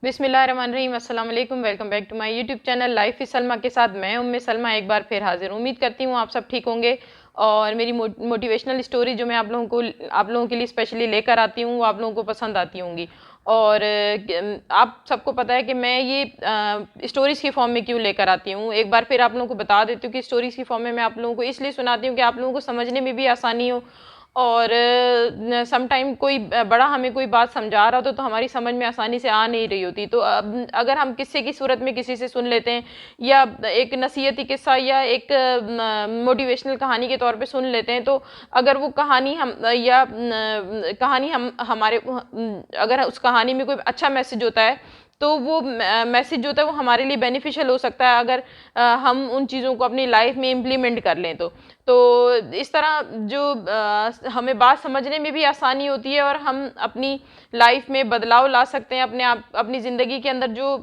बिस्मिल्लाहिर्रहमानिर्रहीम, अस्सलाम वालेकुम। Welcome back to my YouTube channel life is Salma के साथ मैं उम्मे सलमा एक बार फिर हाजिर। उम्मीद करती हूँ आप सब ठीक होंगे और मेरी मोटिवेशनल स्टोरी जो मैं आप लोगों के लिए स्पेशली लेकर आती हूँ वो आप लोगों को पसंद आती होंगी। और आप सबको पता है कि मैं ये स्टोरीज़ की फॉर्म में क्यों लेकर आती हूँ। एक बार फिर आप लोगों को बता देती हूँ कि स्टोरीज़ की फॉर्म में मैं आप लोगों को इसलिए सुनाती हूँ कि आप लोगों को समझने में भी आसानी हो। और सम टाइम कोई बड़ा हमें कोई बात समझा रहा होता तो हमारी समझ में आसानी से आ नहीं रही होती, तो अब अगर हम किस्से की सूरत में किसी से सुन लेते हैं या एक नसीहती किस्सा या एक मोटिवेशनल कहानी के तौर पे सुन लेते हैं, तो अगर वो कहानी हम हमारे अगर उस कहानी में कोई अच्छा मैसेज होता है तो वो मैसेज जो होता है वो हमारे लिए बेनिफिशियल हो सकता है अगर हम उन चीज़ों को अपनी लाइफ में इम्प्लीमेंट कर लें। तो इस तरह जो हमें बात समझने में भी आसानी होती है और हम अपनी लाइफ में बदलाव ला सकते हैं अपनी ज़िंदगी के अंदर। जो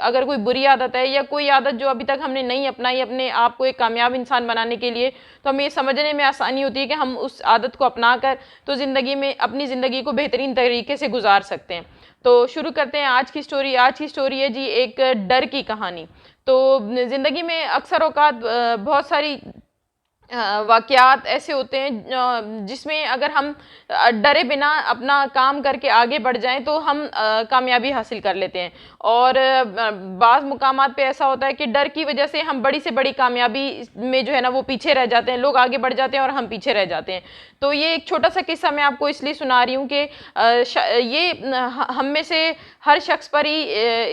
अगर कोई बुरी आदत है या कोई आदत जो अभी तक हमने नहीं अपनाई अपने आप को एक कामयाब इंसान बनाने के लिए, तो हमें ये समझने में आसानी होती है कि हम उस आदत को अपना कर तो ज़िंदगी में अपनी ज़िंदगी को बेहतरीन तरीके से गुजार सकते हैं। तो शुरू करते हैं आज की स्टोरी। आज की स्टोरी है जी एक डर की कहानी। तो ज़िंदगी में अक्सर औकात बहुत सारी वाक़यात ऐसे होते हैं जिसमें अगर हम डरे बिना अपना काम करके आगे बढ़ जाएं तो हम कामयाबी हासिल कर लेते हैं। और बाज़ मुकामात पे ऐसा होता है कि डर की वजह से हम बड़ी से बड़ी कामयाबी में जो है ना वो पीछे रह जाते हैं, लोग आगे बढ़ जाते हैं और हम पीछे रह जाते हैं। तो ये एक छोटा सा किस्सा मैं आपको इसलिए सुना रही हूँ कि ये हम में से हर शख्स पर ही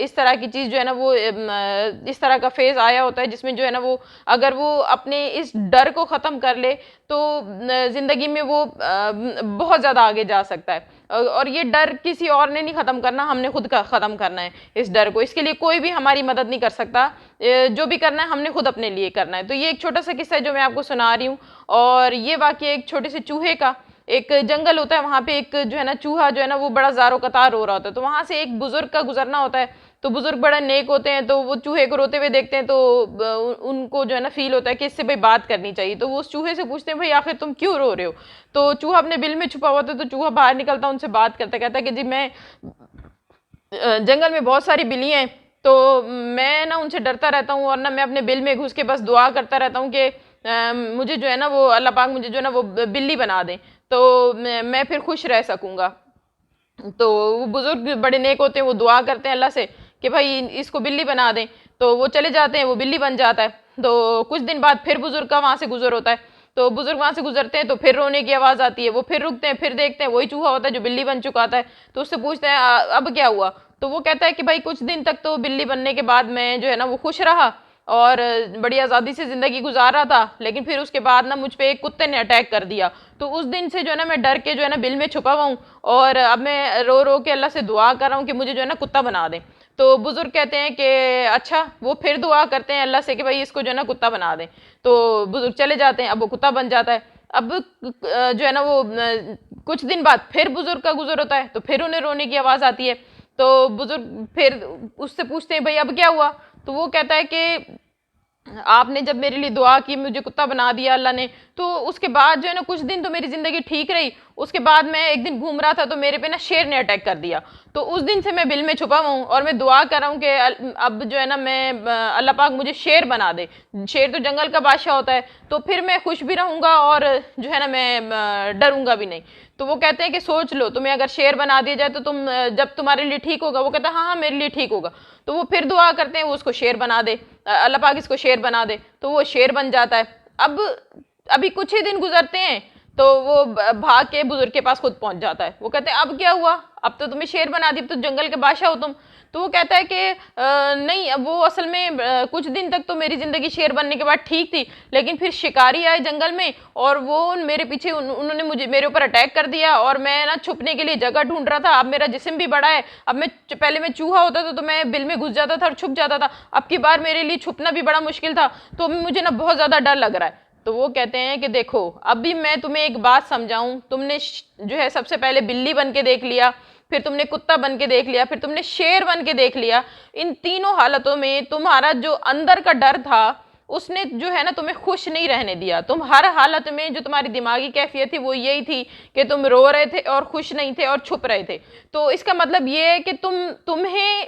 इस तरह की चीज़ जो है ना वो इस तरह का फेज़ आया होता है जिसमें जो है ना वो अगर वो अपने इस डर को ख़त्म कर ले तो ज़िंदगी में वो बहुत ज़्यादा आगे जा सकता है। और ये डर किसी और ने नहीं ख़त्म करना, हमने खुद का ख़त्म करना है इस डर को। इसके लिए कोई भी हमारी मदद नहीं कर सकता, जो भी करना है हमने खुद अपने लिए करना है। तो ये एक छोटा सा किस्सा है जो मैं आपको सुना रही हूँ। और ये वाक़या एक छोटे से चूहे का, एक जंगल होता है वहाँ पे एक जो है ना चूहा जो है ना वो बड़ा ज़ारो कतार रो रहा होता है। तो वहाँ से एक बुज़ुर्ग का गुजरना होता है। तो बुजुर्ग बड़ा नेक होते हैं, तो वो चूहे को रोते हुए देखते हैं तो उनको जो है ना फील होता है कि इससे भाई बात करनी चाहिए। तो वो उस चूहे से पूछते हैं भाई आखिर तुम क्यों रो रहे हो। तो चूहा अपने बिल में छुपा हुआ था, तो चूहा बाहर निकलता उनसे बात करता, कहता है कि जी मैं जंगल में बहुत सारी बिल्लियाँ हैं, तो मैं ना उनसे डरता रहता हूँ और ना मैं अपने बिल में घुस के बस दुआ करता रहता हूँ कि मुझे जो है ना वो अल्लाह पाक मुझे जो है ना वो बिल्ली बना दें तो मैं फिर खुश रह सकूँगा। तो वो बुजुर्ग बड़े नेक होते हैं, वो दुआ करते हैं अल्लाह से कि भाई इसको बिल्ली बना दें। तो वो चले जाते हैं, वो बिल्ली बन जाता है। तो कुछ दिन बाद फिर बुजुर्ग का वहाँ से गुजर होता है। तो बुजुर्ग वहाँ से गुजरते हैं तो फिर रोने की आवाज़ आती है। वो फिर रुकते हैं, फिर देखते हैं वही चूहा होता है जो बिल्ली बन चुका था। तो उससे पूछते हैं अब क्या हुआ। तो वो कहता है कि भाई कुछ दिन तक तो बिल्ली बनने के बाद मैं जो है ना वो खुश रहा और बड़ी आज़ादी से ज़िंदगी गुजार रहा था, लेकिन फिर उसके बाद ना मुझ पे एक कुत्ते ने अटैक कर दिया। तो उस दिन से जो है ना मैं डर के जो है ना बिल में छुपा हुआ हूँ और अब मैं रो रो के अल्लाह से दुआ कर रहा हूँ कि मुझे जो है ना कुत्ता बना दें। तो बुजुर्ग कहते हैं कि अच्छा। वो फिर दुआ करते हैं अल्लाह से कि भाई इसको जो है ना कुत्ता बना दें। तो बुजुर्ग चले जाते हैं, अब वो कुत्ता बन जाता है। अब जो है ना वो कुछ दिन बाद फिर बुजुर्ग का गुजर होता है, तो फिर उन्हें रोने की आवाज़ आती है। तो बुजुर्ग फिर उससे पूछते हैं भाई अब क्या हुआ। तो वो कहता है कि आपने जब मेरे लिए दुआ की मुझे कुत्ता बना दिया अल्लाह ने, तो उसके बाद जो है ना कुछ दिन तो मेरी ज़िंदगी ठीक रही। उसके बाद मैं एक दिन घूम रहा था तो मेरे पे ना शेर ने अटैक कर दिया। तो उस दिन से मैं बिल में छुपा हुआ हूँ और मैं दुआ कर रहा हूँ कि अब जो है ना मैं अल्लाह पाक मुझे शेर बना दे। शेर तो जंगल का बादशाह होता है, तो फिर मैं खुश भी रहूँगा और जो है ना मैं डरूंगा भी नहीं। तो वो कहते हैं कि सोच लो तुम्हें अगर शेर बना दिया जाए तो तुम जब तुम्हारे लिए ठीक होगा। वो कहता है हाँ हाँ मेरे लिए ठीक होगा। तो वो फिर दुआ करते हैं वो उसको शेर बना दे, अल्लाह पाक इसको शेर बना दे। तो वो शेर बन जाता है। अब अभी कुछ ही दिन गुजरते हैं तो वो भाग के बुजुर्ग के पास खुद पहुंच जाता है। वो कहते हैं अब क्या हुआ, अब तो तुम्हें शेर बना दी, अब तो जंगल के बादशाह हो तुम। तो वो कहता है कि नहीं, अब वो असल में कुछ दिन तक तो मेरी ज़िंदगी शेर बनने के बाद ठीक थी, लेकिन फिर शिकारी आए जंगल में और वो मेरे पीछे उन्होंने मुझे मेरे ऊपर अटैक कर दिया और मैं ना छुपने के लिए जगह ढूंढ रहा था। अब मेरा जिस्म भी बड़ा है, अब मैं पहले मैं चूहा होता था तो मैं बिल में घुस जाता था और छुप जाता था, अब की बार मेरे लिए छुपना भी बड़ा मुश्किल था, तो मुझे ना बहुत ज़्यादा डर लग रहा है। तो वो कहते हैं कि देखो अभी मैं तुम्हें एक बात समझाऊं, तुमने जो है सबसे पहले बिल्ली बन के देख लिया, फिर तुमने कुत्ता बन के देख लिया, फिर तुमने शेर बन के देख लिया। इन तीनों हालतों में तुम्हारा जो अंदर का डर था उसने जो है ना तुम्हें खुश नहीं रहने दिया। तुम हर हालत में जो तुम्हारी दिमागी कैफियत थी वो यही थी कि तुम रो रहे थे और खुश नहीं थे और छुप रहे थे। तो इसका मतलब ये है कि तुम्हें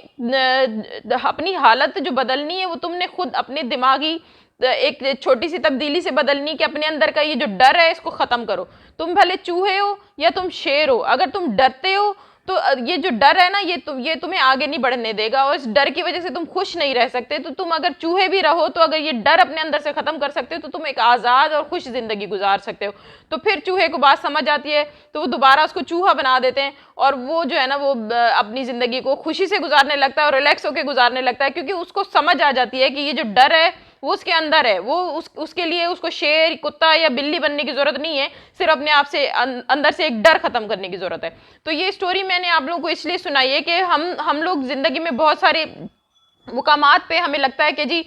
अपनी हालत जो बदलनी है वो तुमने खुद अपने दिमागी एक छोटी सी तब्दीली से बदलनी, कि अपने अंदर का ये जो डर है इसको खत्म करो। तुम भले चूहे हो या तुम शेर हो, अगर तुम डरते हो तो ये जो डर है ना ये तुम्हें आगे नहीं बढ़ने देगा, और इस डर की वजह से तुम खुश नहीं रह सकते। तो तुम अगर चूहे भी रहो तो अगर ये डर अपने अंदर से खत्म कर सकते हो तो तुम एक आज़ाद और खुश जिंदगी गुजार सकते हो। तो फिर चूहे को बात समझ आती है तो वो दोबारा उसको चूहा बना देते हैं, और वो जो है ना वो अपनी जिंदगी को खुशी से गुजारने लगता है और रिलैक्स होकर गुजारने लगता है, क्योंकि उसको समझ आ जाती है कि ये जो डर है वो उसके अंदर है। वो उसके लिए उसको शेर, कुत्ता या बिल्ली बनने की जरूरत नहीं है, सिर्फ अपने आप से अंदर से एक डर खत्म करने की जरूरत है। तो ये स्टोरी मैंने आप लोगों को इसलिए सुनाई है कि हम लोग जिंदगी में बहुत सारे मुकामात पे हमें लगता है कि जी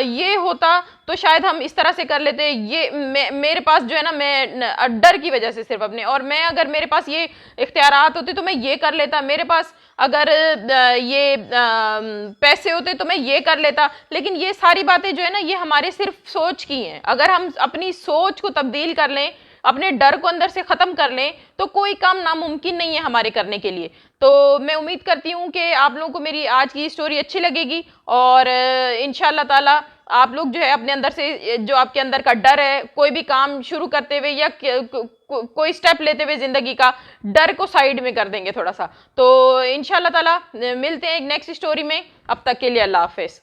ये होता तो शायद हम इस तरह से कर लेते, ये मेरे पास जो है ना मैं डर की वजह से सिर्फ अपने, और मैं अगर मेरे पास ये इख्तियारात होते तो मैं ये कर लेता, मेरे पास अगर ये पैसे होते तो मैं ये कर लेता। लेकिन ये सारी बातें जो है ना ये हमारे सिर्फ सोच की हैं। अगर हम अपनी सोच को तब्दील कर लें, अपने डर को अंदर से खत्म कर लें, तो कोई काम नामुमकिन नहीं है हमारे करने के लिए। तो मैं उम्मीद करती हूँ कि आप लोगों को मेरी आज की स्टोरी अच्छी लगेगी, और इंशाल्लाह ताला आप लोग जो है अपने अंदर से जो आपके अंदर का डर है, कोई भी काम शुरू करते हुए या कोई स्टेप लेते हुए जिंदगी का डर को साइड में कर देंगे थोड़ा सा। तो इंशाल्लाह ताला मिलते हैं एक नेक्स्ट स्टोरी में। अब तक के लिए अल्लाह हाफिज।